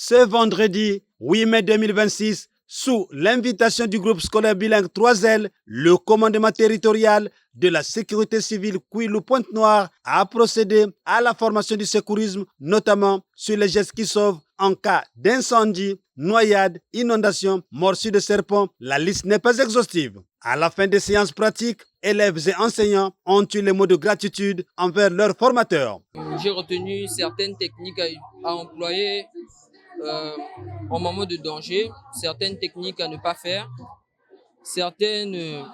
Ce vendredi 8 mai 2026, sous l'invitation du groupe scolaire bilingue 3L, le commandement territorial de la sécurité civile Kouilou-Pointe-Noire a procédé à la formation du secourisme, notamment sur les gestes qui sauvent en cas d'incendie, noyade, inondation, morsure de serpent. La liste n'est pas exhaustive. À la fin des séances pratiques, élèves et enseignants ont eu les mots de gratitude envers leurs formateurs. J'ai retenu certaines techniques à employer en moment de danger, certaines techniques à ne pas faire, certaines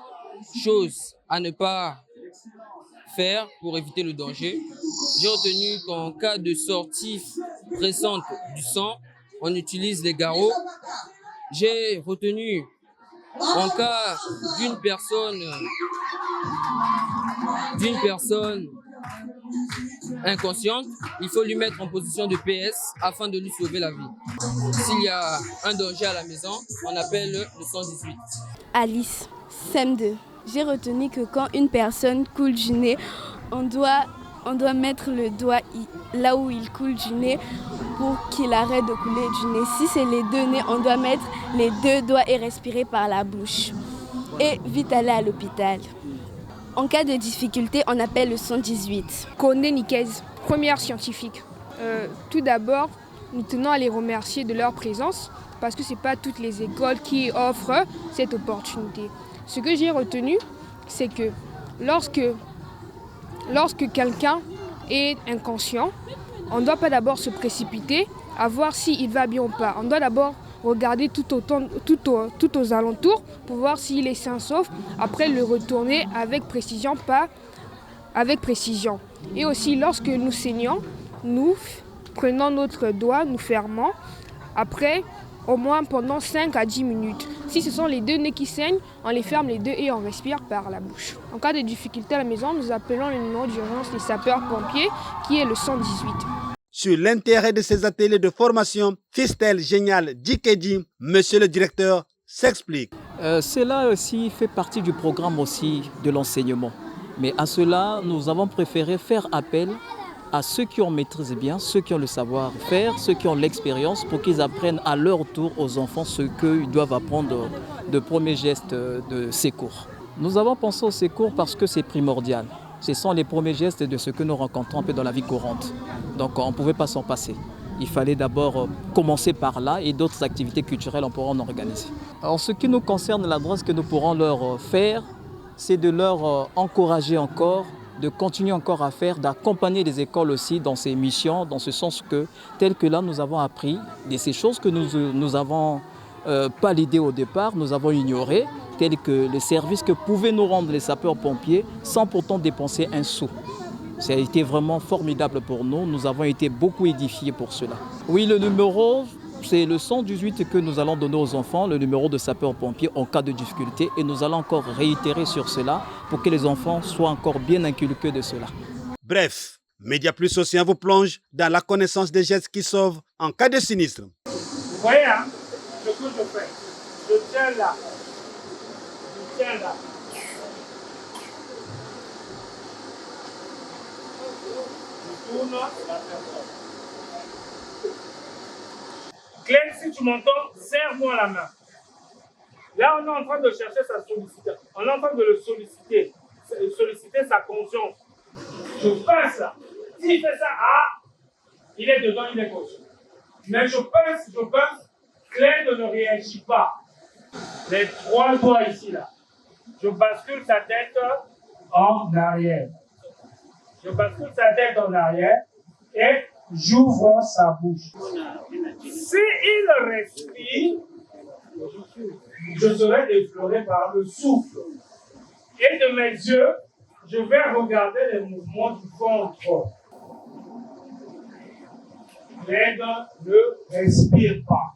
choses à ne pas faire pour éviter le danger. J'ai retenu qu'en cas de sortie pressante du sang, on utilise les garrots. J'ai retenu en cas d'une personne inconsciente, il faut lui mettre en position de PS afin de lui sauver la vie. S'il y a un danger à la maison, on appelle le 118. Alice, CM2. J'ai retenu que quand une personne coule du nez, on doit mettre le doigt là où il coule du nez pour qu'il arrête de couler du nez. Si c'est les deux nez, on doit mettre les deux doigts et respirer par la bouche. Et vite aller à l'hôpital. En cas de difficulté, on appelle le 118. Koné Nikez, première scientifique. Tout d'abord, nous tenons à les remercier de leur présence parce que ce n'est pas toutes les écoles qui offrent cette opportunité. Ce que j'ai retenu, c'est que lorsque quelqu'un est inconscient, on ne doit pas d'abord se précipiter à voir s'il va bien ou pas. On doit d'abord regarder tout aux alentours pour voir s'il est sain sauf, après le retourner avec précision, pas avec précision. Et aussi lorsque nous saignons, nous prenons notre doigt, nous fermons, après au moins pendant 5 à 10 minutes. Si ce sont les deux nez qui saignent, on les ferme les deux et on respire par la bouche. En cas de difficulté à la maison, nous appelons le numéro d'urgence des sapeurs-pompiers qui est le 118. Sur l'intérêt de ces ateliers de formation, Fistel Génial Dikedi, monsieur le directeur, s'explique. Cela aussi fait partie du programme aussi de l'enseignement. Mais à cela, nous avons préféré faire appel à ceux qui en maîtrisent bien, ceux qui ont le savoir-faire, ceux qui ont l'expérience pour qu'ils apprennent à leur tour aux enfants ce qu'ils doivent apprendre de premiers gestes de secours. Nous avons pensé au secours parce que c'est primordial. Ce sont les premiers gestes de ce que nous rencontrons un peu dans la vie courante. Donc on ne pouvait pas s'en passer. Il fallait d'abord commencer par là et d'autres activités culturelles on pourra en organiser. En ce qui nous concerne, l'adresse que nous pourrons leur faire, c'est de leur encourager encore, de continuer encore à faire, d'accompagner les écoles aussi dans ces missions, dans ce sens que, tel que là nous avons appris, de ces choses que nous avons pas l'idée au départ, nous avons ignoré, tels que les services que pouvaient nous rendre les sapeurs-pompiers sans pourtant dépenser un sou. Ça a été vraiment formidable pour nous, nous avons été beaucoup édifiés pour cela. Oui, le numéro, c'est le 118 que nous allons donner aux enfants, le numéro de sapeurs-pompiers en cas de difficulté, et nous allons encore réitérer sur cela pour que les enfants soient encore bien inculqués de cela. Bref, Média Plus Océan vous plonge dans la connaissance des gestes qui sauvent en cas de sinistre. Vous voyez, hein, ce que je fais, je tiens là, je tiens là. Je tourne la personne. Glenn, si tu m'entends, serre-moi la main. Là, on est en train de chercher sa sollicité. On est en train de le solliciter sa conscience. Je pince là. S'il fait ça, il est dedans, il est conscient. Mais je pince, Glenn ne réagit pas. Les 3 doigts ici, là. Je bascule sa tête en arrière. Je bascule sa tête en arrière et j'ouvre sa bouche. S'il respire, je serai effleuré par le souffle. Et de mes yeux, je vais regarder les mouvements du ventre. L'aide ne respire pas.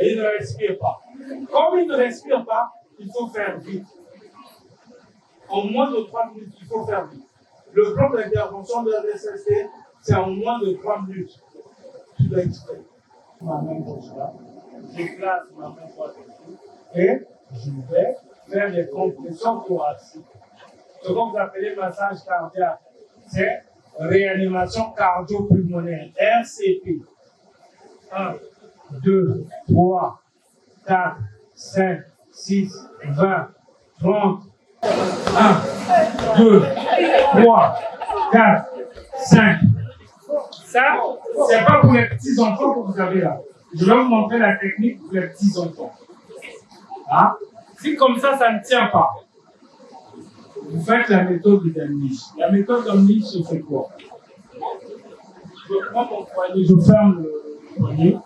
Il ne respire pas. Comme il ne respire pas, il faut faire vite. En moins de 3 minutes, il faut faire vite. Le plan d'intervention de la DSST, c'est en moins de 3 minutes. Je dois expliquer. Ma main gauche là, je place ma main droite ici et je vais faire des compressions thoraciques. Ce que vous appelez massage cardiaque, c'est réanimation cardio-pulmonaire, RCP. 1, 2, 3, 4, 5, 6, 20, 30. 1, 2, 3, 4, 5. Ça, c'est pas pour les petits enfants que vous avez là. Je vais vous montrer la technique pour les petits enfants. Hein? Si comme ça ne tient pas, vous faites la méthode de Demlich. La méthode de Demlich, c'est quoi? Je prends mon poignet, je ferme le poignet,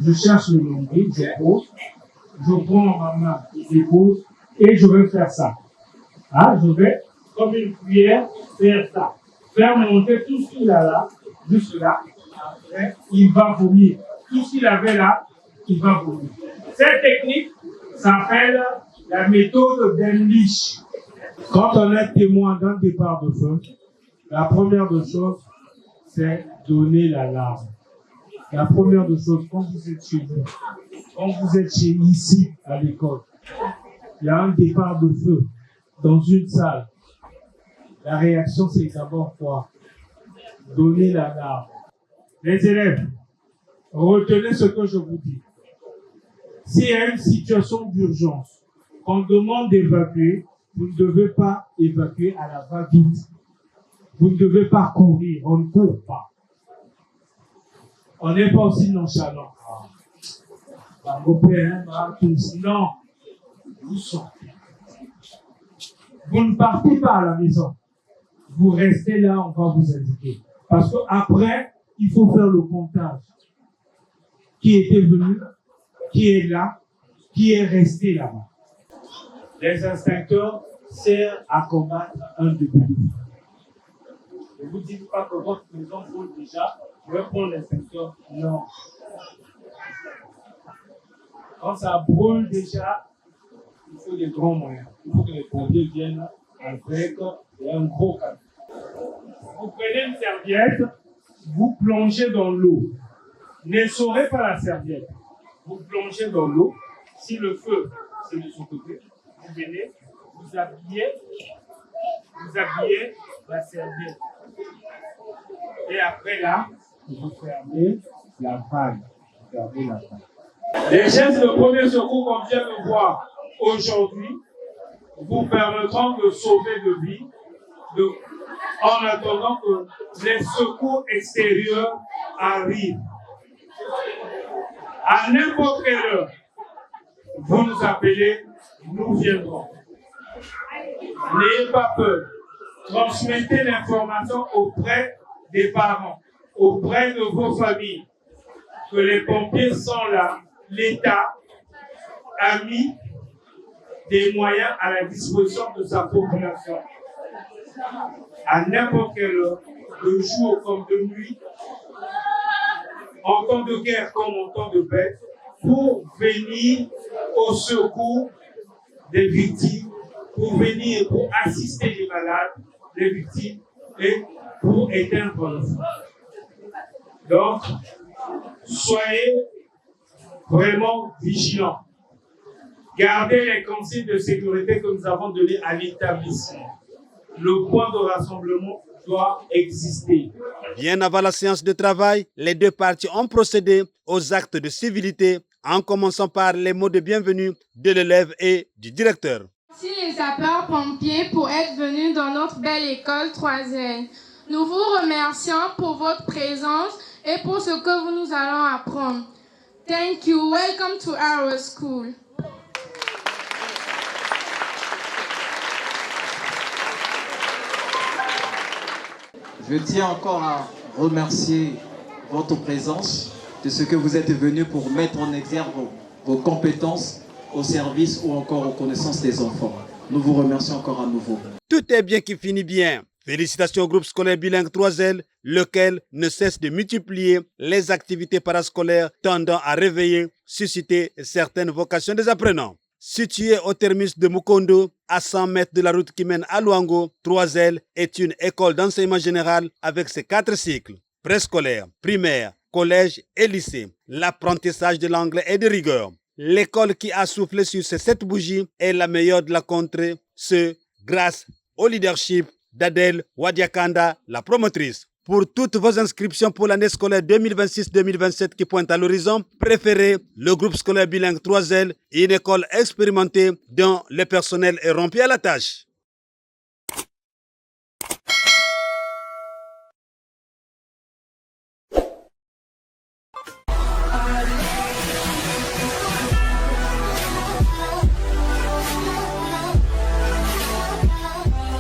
je cherche le nombril, je pose, je prends ma main, je pose, et je vais faire ça. Hein? Je vais, comme une cuillère, faire ça. Faire monter tout ce qu'il a là, jusque là. Après, il va vomir. Tout ce qu'il avait là, il va vomir. Cette technique s'appelle la méthode d'Emlich. Quand on est témoin d'un départ de feu, la première des choses, c'est donner l'alarme. La première des choses, quand vous êtes chez vous, quand vous êtes ici à l'école, il y a un départ de feu dans une salle. La réaction, c'est d'abord quoi? Donner l'alarme. Les élèves, retenez ce que je vous dis. S'il y a une situation d'urgence, qu'on demande d'évacuer, vous ne devez pas évacuer à la va-vite. Vous ne devez pas courir, on ne court pas. On n'est pas aussi nonchalant. Non, vous sortez. Vous ne partez pas à la maison. Vous restez là, on va vous indiquer. Parce qu'après, il faut faire le comptage. Qui était venu, qui est là, qui est resté là-bas. Les instincteurs servent à combattre un début. Ne vous dites pas que votre maison brûle déjà, je vais prendre l'instincteur. Non. Quand ça brûle déjà, il faut des grands moyens. Il faut que les pompiers viennent avec un gros camion. Vous prenez une serviette, vous plongez dans l'eau. N'essorez pas la serviette. Vous plongez dans l'eau. Si le feu, c'est de son côté, vous venez, vous habillez la serviette. Et après là, vous fermez la vague. Les gestes de premier secours qu'on vient de voir aujourd'hui vous permettront de sauver de vie en attendant que les secours extérieurs arrivent. À n'importe quelle heure, vous nous appelez, nous viendrons. N'ayez pas peur. Transmettez l'information auprès des parents, auprès de vos familles, que les pompiers sont là. L'État a mis des moyens à la disposition de sa population. À n'importe quelle heure, de jour comme de nuit, en temps de guerre comme en temps de paix, pour venir au secours des victimes, pour venir pour assister les malades, les victimes, et pour éteindre le feu. Donc, soyez vraiment vigilants. Gardez les consignes de sécurité que nous avons données à l'établissement. Le point de rassemblement doit exister. Bien avant la séance de travail, les deux parties ont procédé aux actes de civilité en commençant par les mots de bienvenue de l'élève et du directeur. Merci les sapeurs-pompiers pour être venus dans notre belle école 3L. Nous vous remercions pour votre présence et pour ce que vous nous allons apprendre. Thank you. Welcome to our school. Je tiens encore à remercier votre présence de ce que vous êtes venus pour mettre en exergue vos compétences au service ou encore aux connaissances des enfants. Nous vous remercions encore à nouveau. Tout est bien qui finit bien. Félicitations au groupe scolaire bilingue 3L, lequel ne cesse de multiplier les activités parascolaires tendant à réveiller, susciter certaines vocations des apprenants. Situé au terminus de Mukondo, à 100 mètres de la route qui mène à Luango, 3L est une école d'enseignement général avec ses 4 cycles. Préscolaire, primaire, collège et lycée. L'apprentissage de l'anglais est de rigueur. L'école qui a soufflé sur ces 7 bougies est la meilleure de la contrée, grâce au leadership d'Adèle Wadiakanda, la promotrice. Pour toutes vos inscriptions pour l'année scolaire 2026-2027 qui pointe à l'horizon, préférez le groupe scolaire bilingue 3L, une école expérimentée dont le personnel est rompu à la tâche.